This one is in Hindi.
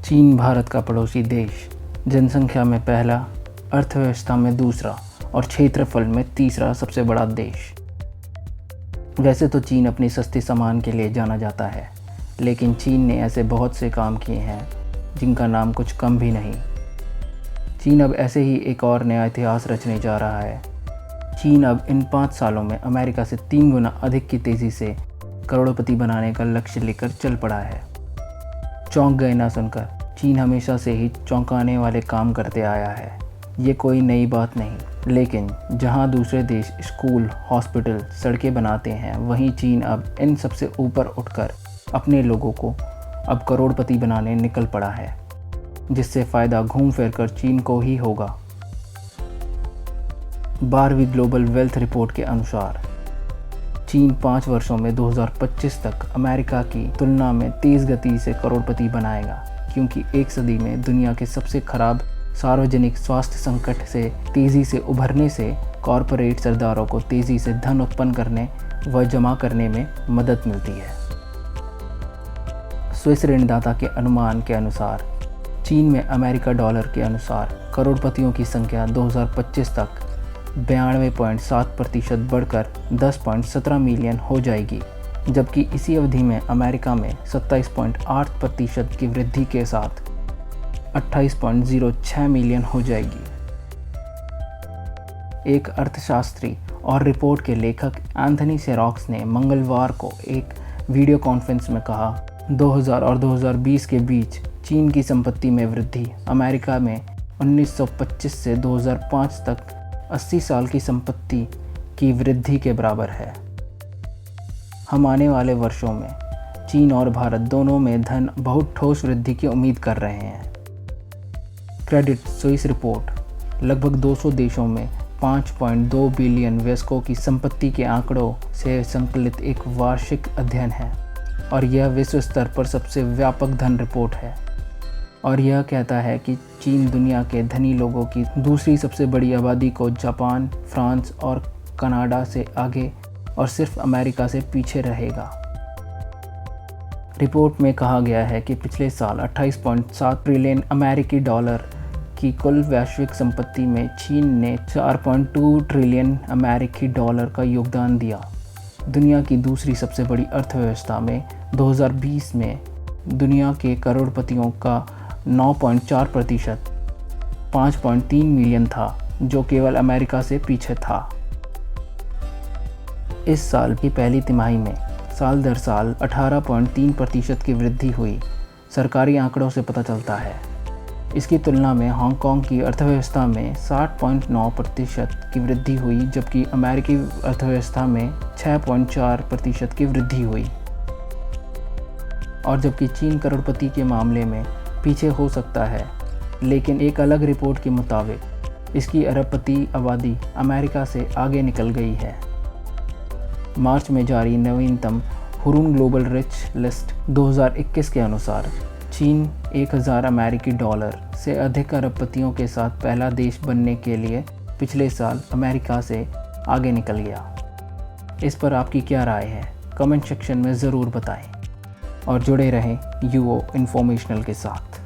चीन भारत का पड़ोसी देश, जनसंख्या में पहला, अर्थव्यवस्था में दूसरा और क्षेत्रफल में तीसरा सबसे बड़ा देश। वैसे तो चीन अपनी सस्ते सामान के लिए जाना जाता है, लेकिन चीन ने ऐसे बहुत से काम किए हैं जिनका नाम कुछ कम भी नहीं। चीन अब ऐसे ही एक और नया इतिहास रचने जा रहा है। चीन अब इन 5 सालों में अमेरिका से 3 गुना अधिक की तेज़ी से करोड़पति बनाने का लक्ष्य लेकर चल पड़ा है। चौंक गए ना सुनकर? चीन हमेशा से ही चौंकाने वाले काम करते आया है, ये कोई नई बात नहीं। लेकिन जहां दूसरे देश स्कूल, हॉस्पिटल, सड़कें बनाते हैं, वहीं चीन अब इन सबसे ऊपर उठकर अपने लोगों को अब करोड़पति बनाने निकल पड़ा है, जिससे फ़ायदा घूम फिर कर चीन को ही होगा। 12वीं ग्लोबल वेल्थ रिपोर्ट के अनुसार चीन 5 वर्षों में 2025 तक अमेरिका की तुलना में तेज़ गति से करोड़पति बनाएगा, क्योंकि एक सदी में दुनिया के सबसे खराब सार्वजनिक स्वास्थ्य संकट से तेज़ी से उभरने से कॉरपोरेट सरदारों को तेज़ी से धन उत्पन्न करने व जमा करने में मदद मिलती है। स्विस ऋणदाता के अनुमान के अनुसार चीन में अमेरिका डॉलर के अनुसार करोड़पतियों की संख्या 2025 तक 92.7% बढ़कर 10.17 मिलियन हो जाएगी, जबकि इसी अवधि में अमेरिका में 27.8% की वृद्धि के साथ 28.06 मिलियन हो जाएगी। एक अर्थशास्त्री और रिपोर्ट के लेखक एंथनी सेरॉक्स ने मंगलवार को एक वीडियो कॉन्फ्रेंस में कहा, 2000 और 2020 के बीच चीन की संपत्ति में वृद्धि अमेरिका में 1925 से 2005 तक 80 साल की संपत्ति की वृद्धि के बराबर है। हम आने वाले वर्षों में चीन और भारत दोनों में धन बहुत ठोस वृद्धि की उम्मीद कर रहे हैं। क्रेडिट स्विस रिपोर्ट लगभग 200 देशों में 5.2 बिलियन वयस्कों की संपत्ति के आंकड़ों से संकलित एक वार्षिक अध्ययन है, और यह विश्व स्तर पर सबसे व्यापक धन रिपोर्ट है। और यह कहता है कि चीन दुनिया के धनी लोगों की दूसरी सबसे बड़ी आबादी को जापान, फ्रांस और कनाडा से आगे और सिर्फ अमेरिका से पीछे रहेगा। रिपोर्ट में कहा गया है कि पिछले साल 28.7 ट्रिलियन अमेरिकी डॉलर की कुल वैश्विक संपत्ति में चीन ने 4.2 ट्रिलियन अमेरिकी डॉलर का योगदान दिया। दुनिया की दूसरी सबसे बड़ी अर्थव्यवस्था में 2020 में दुनिया के करोड़पतियों का 9.4% 5.3 मिलियन था, जो केवल अमेरिका से पीछे था। इस साल की पहली तिमाही में साल दर साल 18.3% की वृद्धि हुई, सरकारी आंकड़ों से पता चलता है। इसकी तुलना में हांगकांग की अर्थव्यवस्था में 60.9% की वृद्धि हुई, जबकि अमेरिकी अर्थव्यवस्था में 6.4% की वृद्धि हुई। और जबकि चीन करोड़पति के मामले में पीछे हो सकता है, लेकिन एक अलग रिपोर्ट के मुताबिक इसकी अरबपति आबादी अमेरिका से आगे निकल गई है। मार्च में जारी नवीनतम हुरून ग्लोबल रिच लिस्ट 2021 के अनुसार चीन 1000 अमेरिकी डॉलर से अधिक अरबपतियों के साथ पहला देश बनने के लिए पिछले साल अमेरिका से आगे निकल गया। इस पर आपकी क्या राय है? कमेंट सेक्शन में ज़रूर बताएं और जुड़े रहें यूओ इन्फॉर्मेशनल के साथ।